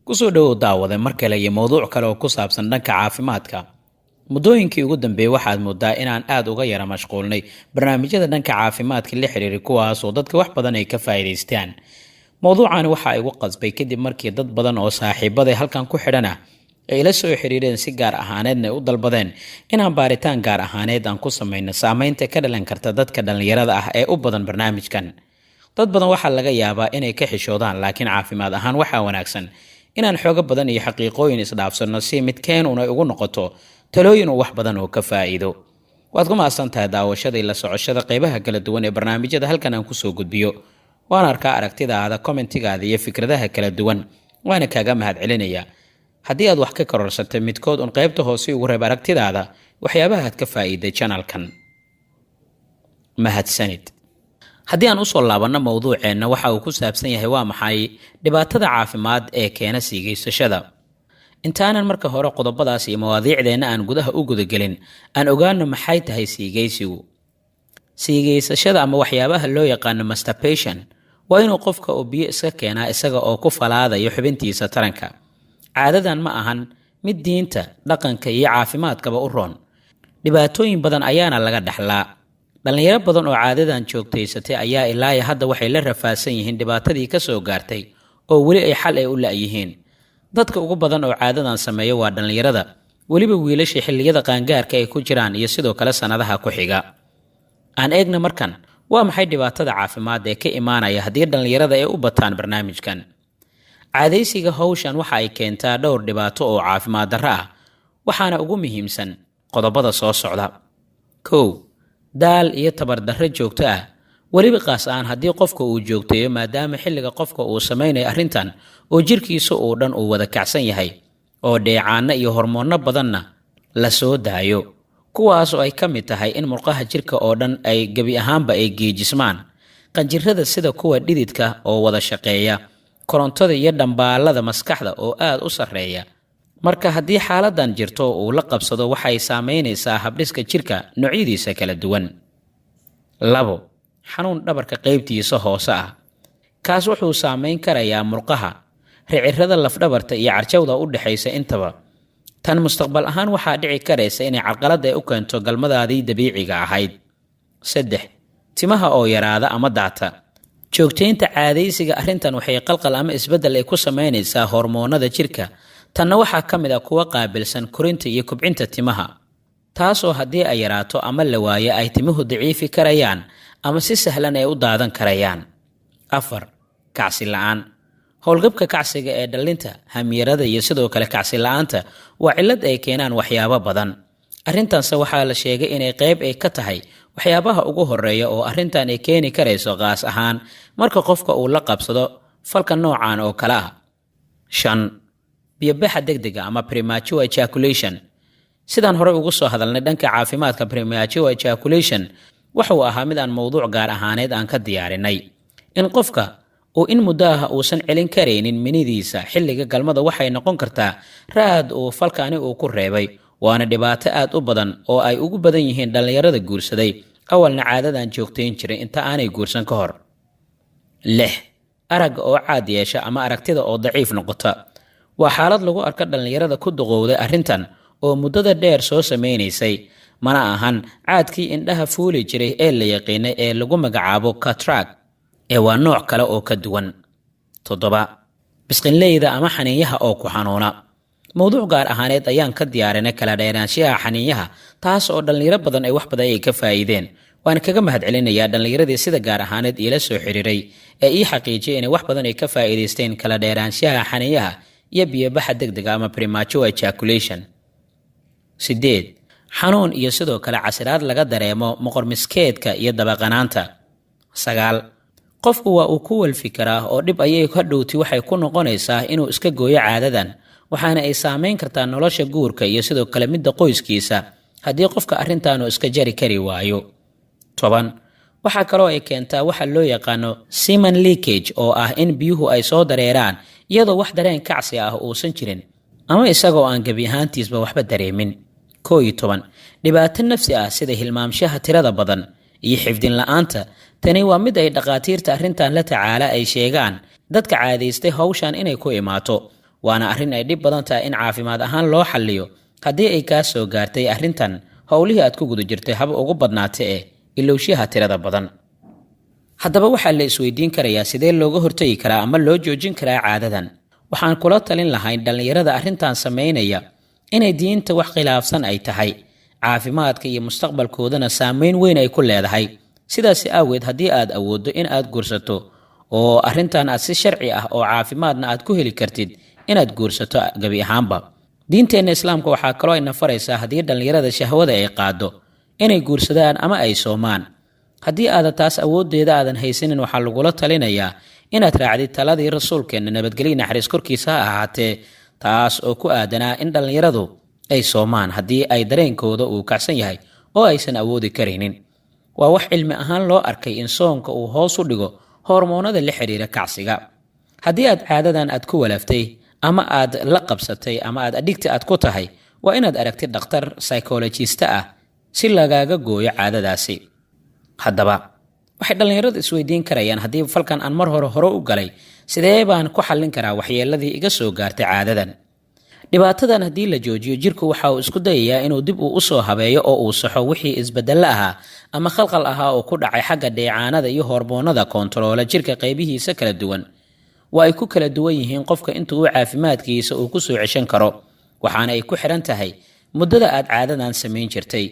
kusoo dhawow daawade mar kale iyo mowduuc kale oo ku saabsan dhanka caafimaadka. Muddooyinkii ugu dambeeyay waxaad moodaa inaan aad uga yara mashquulnay barnaamijyada dhanka caafimaadka la xiriira kuwaas oo dadka wax badan ay ka faa'iidaystaan. Mowduucani waxa ay igu qasbay kadib markii dad badan oo saaxiibada halkan ku xidhan ah ay la soo xiriireen si gaar ahaaneedna u dalbadeen inaan baaritaan gaar ahaaneed aan ku samayno saameynta ka dhalan karta dadka dhalinyarada ah ee u badan barnaamijkan. Dad badan waxaa laga yaabaa inay ka xishoodaan, laakiin caafimaad ahaan waxaa wanaagsan inaan xooga badan iyo xaqiiqooyin isdhaafsano si midkeen una ugu noqoto talooyin wax badan oo ka faa'iido. Waad ku mahadsantahay daawashada iyo la socoshada qaybaha kala duwan ee barnaamijyada halkan aan ku soo gudbiyo. Waan arkaa aragtidaada, commentigaada iyo fikradaha kala duwan. Waana kaaga mahadcelinayaa. Haddii aad wax ka kororsatay midkood un qaybta hoose ugu reeb aragtidaada waxyaabaha aad ka faa'iiday channelkan. Mahadsanid. Haddii aan usoo laabanno mowduuceenna waxa uu ku saabsan yahay waa maxay dhibaatada caafimaad ee keena siigaysashada. Intaanan marka hore qodobadaas iyo mawaadiicdeena aan gudaha u gudagelin aan ogaano maxay tahay siigaysigu. Siigaysashada ama waxyaabaha loo yaqaan masturbation waa inuu qofka oo biyo iska keenaa isaga oo ku falaadayo xubintiisa taranka. Caadadan ma ahan mid diinta, dhaqanka iyo caafimaadkaba u roon. Dhibaatooyin badan ayaana laga dhaxlaa. Dhalinyaro badan oo caadadan joogtaysatay ayaa ilaa hadda waxay la rafaasan yihiin dhibaatadii ka soo gaartay oo weli ay xal ay u la'yihiin. Dadka ugu badan oo caadadan sameeya waa dhalinyarada, weliba wiilasha xilliyada qaangaarka ay ku jiraan iyo sidoo kale sanadaha ku xiga. Aan eegna markan waa maxay dhibaatada caafimaad ee ka imaanaya haddii dhalinyarada ay u bataan barnaamijkan. Caadaysiga hawshan waxa ay keentaa dhowr dhibaato oo caafimaad darro ah, waxaana ugu muhiimsan qodobada soo socda. 1. Daal iyo tabar darro joogto ah, weliba qaas aan haddii qofka uu joogteeyo maadaama xilliga qofka uu samaynayo arrintan oo jirkiisa uu dhan uu wada kacsan yahay oo dheecaano iyo hormoonno badanna la soo daayo, kuwaas oo ay ka mid tahay in murqaha jirka oo dhan ay gebi ahaanba ay geejismaan, qanjirrada sida kuwa dhididka oo wada shaqeeya, korontada iyo dhambaalada maskaxda oo aad u sarreeya. Marka haddii xaaladan jirto uu la qabsado waxay saameynaysaa habdhiska jirka noocyadiisa kala duwan. 2. Xanuun dhabarka qaybtiisa hoose ah. Kaas wuxuu saameyn karayaa murqaha, ricirrada lafdhabarta iyo carjawda u dhaxaysa intaba. Tan mustaqbal ahaan waxaa dhici karaysa inay carqalad ay u keento galmadaadii dabiiciga ahayd. 3. Timaha oo yaraada ama daata. Joogtaynta caadaysiga arrintan waxay qalqal ama isbeddel ay ku sameynaysaa hormoonada jirka. Tanna waxaa ka mid ah kuwa qaabilsan korinta iyo kobcinta timaha, taasoo haddii ay yaraato ama la waayo ay timuhu daciifi karayaan ama si sahlan ay u daadan karayaan. 4. Kacsi la'aan. Howlgabka kacsiga ee dhalinta, hamyarada iyo sidoo kale kacsi la'aanta waa cillad ay keenaan waxyaabo badan. Arrintaanse waxaa la sheegay inay qayb ay ka tahay waxyaabaha ugu horeeya oo arrintan ay keeni karayso qaas ahaan marka qofka uu la qabsado falka noocan oo kale ah. 5. Biyo-baxa degdega ama premature ejaculation. Sidaan hore ugu soo hadalnay dhanka caafimaadka, premature ejaculation wuxuu ahaa mid aan mowduuc gaar ahaaneed aan ka diyaarinay. In qofka uu in muddo ah uusan celin karaynin minidiisa xilliga galmada waxay noqon kartaa raad uu falkaani uu ku reebay, waana dhibaato aad u badan oo ay ugu badan yihiin dhalinyarada guursaday awalna caadadan joogtayn jiray inta aanay guursan ka hor. 6. Aragga oo caad yeesha ama aragtida oo daciif noqota. Waa xaalad lagu arka dhalinyarada ku duqowday arrintan oo muddada dheer soo sameynaysay, mana ahan caadkii indhaha fuuli jiray ee la yaqiinay ee lagu magacaabo cataract ee waa nooc kale oo ka duwan. 7. Bisqinleyda ama xaniinyaha oo ku xanuuna. Mowduuc gaar ahaaneed ayaan ka diyaarinay kala dheeraanshiyaha xaniinyaha, taas oo dhalinyaro badan ay wax badan ay ka faa'iideen. Waan kaga mahadcelinayaa dhalinyaradii sida gaar ahaaneed ila soo xiriiray ee ii xaqiijiyay inay wax badan ay ka faa'iidaysteen kala dheeraanshiyaha xaniinyaha iyo biyo-baxa degdega ama premature ejaculation. 8. Xanuun iyo sidoo kale casiraad laga dareemo moqor-miskeedka iyo dabaqanaanta. 9. Qofku waa uu ku walfi karaa oo dhib ayay ka dhowti waxay ku noqonaysaa inuu iska gooyo caadadan, waxaana ay saameyn kartaa nolosha guurka iyo sidoo kale midda qoyskiisa haddii qofka arrintaanu iska jari kari waayo. 10. Waxaa kaloo ay keentaa waxa loo yaqaano semen leakage oo ah in biyuhu ay soo dareeraan iyadoo wax dareen kacsi ah uusan jirin ama isagoo aan gebi ahaantiisba waxba dareemin. 11. Dhibaato nafsi ah sida hilmaamshaha tirada badan iyo xifdin la'aanta. Tani waa mid ay dhaqaatiirta arrintan la tacaala ay sheegaan dadka caadaystay hawshan inay ku imaato, waana arrin ay dhib badan tahay in caafimaad ahaan loo xalliyo haddii ay kaa soo gaartay arrintan howlihii aad ku guda jirtay haba ugu badnaata ee ilowshaha tirada badan. haddaba waxaa la isweydiin karayaa sidee looga hortagi karaa ama loo joojin karaa caadadan. waxaan kula talin lahayn dhallinyarada arrintan samaynaya inay diinta wax khilaafsan ay tahay, caafimaadka iyo mustaqbalkoodana saameyn weyn ay ku leedahay. sidaasi aaweed haddii aad awooddo in aad guursato oo arrintan aad si sharci ah oo caafimaadna aad ku heli kartid inaad guursato gabi ahaanba. diinteenna islaamka waxaa kaloo ayna faraysaa haddii dhallinyarada shahwada ay qaado inay guursadaan ama ay soomaan. haddii aadan taas awooddeeda aadan haysanin waxaa lagula talinayaa inaad raacdid taladii rasuulkeenna nabadgelyo naxariis korkiisa ha ahaatee, taas oo ku aadanaa in dhallinyaradu ay soomaan haddii ay dareenkooda uu kacsan yahay oo aysan awoodi karaynin. waa wax cilmi ahaan loo arkay in soonka uu hoos u dhigo hormoonada la xiriira kacsiga. haddii aad caadadan aad ku walaaftay ama aad la qabsatay ama aad adhigti aad ku tahay, waa inaad aragtid dhakhtar psychologista ah si lagaaga gooyo caadadaasi. haddaba waxay dhallinyaradu isweydiin karayaan, haddii falkan aan mar hore u galay, sidee baan ku xallin karaa waxyeeladii iga soo gaartay caadadan? dhibaatadan haddii la joojiyo, jirku waxa uu isku dayayaa inuu dib u soo habeeyo oo uu saxo wixii isbeddello ahaa ama khalqal ahaa oo ku dhacay xagga dheecaanada iyo hormoonada koontaroola jirka qaybihiisa kala duwan. waa ay ku kala duwan yihiin qofka inta uu caafimaadkiisa uu ku soo ceshan karo, waxaana ay ku xiran tahay muddada aad caadadan samayn jirtay.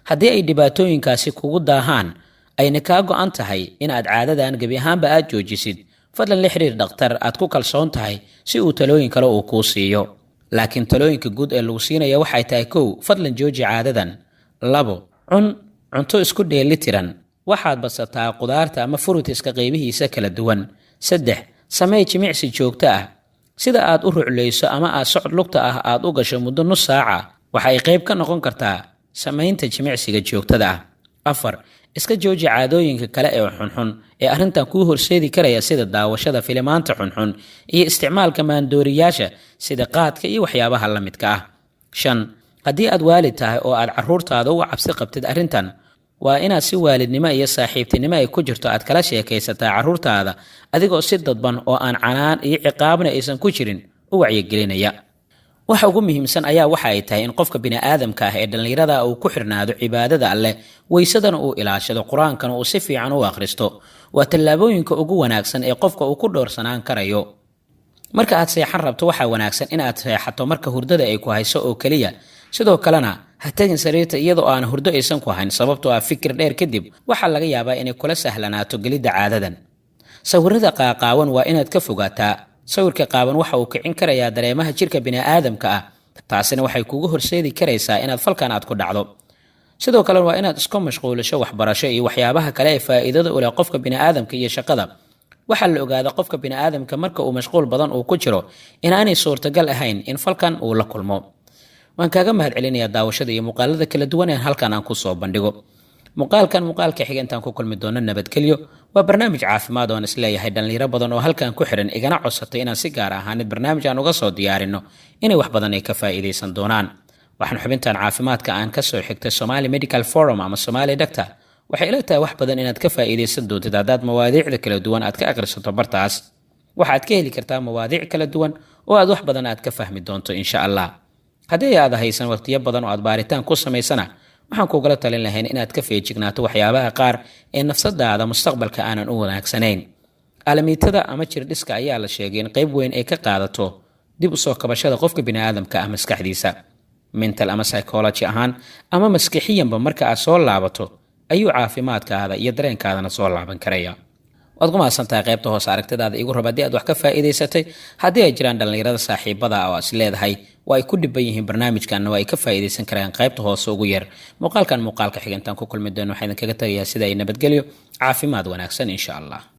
haddii ay dhibaatooyinkaasi kugu daahaan ayna kaa go'an tahay inaad caadadan gebi ahaanba aad joojisid, fadlan la xiriir dhakhtar aad ku kalsoon tahay si uu talooyin kale uu kuu siiyo. laakiin talooyinka guud ee lagu siinaya waxay tahay: 1. fadlan jooji caadadan. 2. cunto isku dheelitiran, waxaad badsataa qudaarta ama furutiska qaybihiisa kala duwan. 3. samee jimicsi joogto ah, sida aad u ruclayso ama aad socod lugta ah aad u gasho muddo nus saaca, waxa ay qayb ka noqon kartaa samaynta jimicsiga joogtada ah. 4. iska jooji caadooyinka kale ee xunxun ee arrintan kuu horseedi karaya, sida daawashada filimaanta xunxun iyo isticmaalka maandooriyaasha sida qaadka iyo waxyaabaha la midka ah. 5. haddii aad waalid tahay oo aad carruurtaada uga cabsi qabtid arrintan, waa inaad si waalidnimo iyo saaxiibtinimo ay ku jirto aad kala sheekaysataa carruurtaada, adigoo si dadban oo aan canaan iyo ciqaabna aysan ku jirin u wacyigelinaya. waxa ugu muhiimsan ayaa waxa ay tahay in qofka bini'aadamka ah ee dhallinyarada uu ku xirnaado cibaadada alleh, weysadana uu ilaashado, qur-aankana uu si fiican u akhristo. waa tallaabooyinka ugu wanaagsan ee qofka uu ku dhoorsanaan karayo. marka aad seexan rabto, waxaa wanaagsan inaad seexato marka hurdada ay ku hayso oo keliya. sidoo kalena ha tagin sariirta iyadoo aan hurdo aysan ku hayn, sababtoo ah fikir dheer kadib waxaa laga yaabaa inay kula sahlanaato gelidda caadadan. sawirada qaaqaawan waa inaad ka fogaataa. sawirka qaaban waxa uu kicin karayaa dareemaha jirka bini'aadamka ah, taasina waxay kugu horseedi karaysaa inaad falkan aad ku dhacdo. sidoo kale waa inaad isku mashquulisho waxbarasho iyo waxyaabaha kale ee faa'iidada u leh qofka bini'aadamka iyo shaqada. waxaa la ogaadaa qofka bini'aadamka marka uu mashquul badan uu ku jiro inaanay suurtagal ahayn in falkan uu la kulmo. waan kaaga mahad celinayaa daawashada iyo muuqaalada kala duwan ee halkan aan ku soo bandhigo. muuqaalka xiga intaan ku kulmi doono, nabadgelyo. waa barnaamij caafimaad oon isleeyahay dhallinyaro badan oo halkan ku xiran igana codsatay inaan si gaar ahaanid barnaamij aan uga soo diyaarino inay wax badan ay ka faa'iidaysan doonaan. waxaan xubintan caafimaadka aan ka soo xigtay Somali Medical Forum ama Somali Doctor. waxay ila tahay wax badan inaad ka faa'iidaysan doontid haddaad mawaadiicda kala duwan aad ka akhrisato bartaas. waxaad ka heli kartaa mawaadiic kala duwan oo aad wax badan aad ka fahmi doonto insha Allah. haddii aad haysan waqtiyo badan oo aad baaritaan ku samaysana, waxaan kugula talin lahayn inaad ka feejignaato waxyaabaha qaar ee nafsadaada mustaqbalka aanan u wanaagsanayn. aalamiitada ama jirdhiska ayaa la sheegay in qayb weyn ay ka qaadato dib u soo kabashada qofka bini'aadamka ah maskaxdiisa. mental ama psychology ahaan ama maskixiyanba marka aad soo laabato ayuu caafimaadkaada iyo dareenkaadana soo laaban karaya. waad ku mahadsantahay qaybta hoose aragtidaada igu rab haddii aad wax ka faa'iidaysatay. haddii ay jiraan dhallinyarada saaxiibada oo is leedahay waa ay ku dhiban yihiin barnaamijkanna waa ay ka faa'iidaysan karaan, qaybta hoose ugu yeer. muuqaalka xiga intaan ku kulmi doono waxaa idinkaga tagayaa sida ay nabadgelyo caafimaad wanaagsan insha Allah.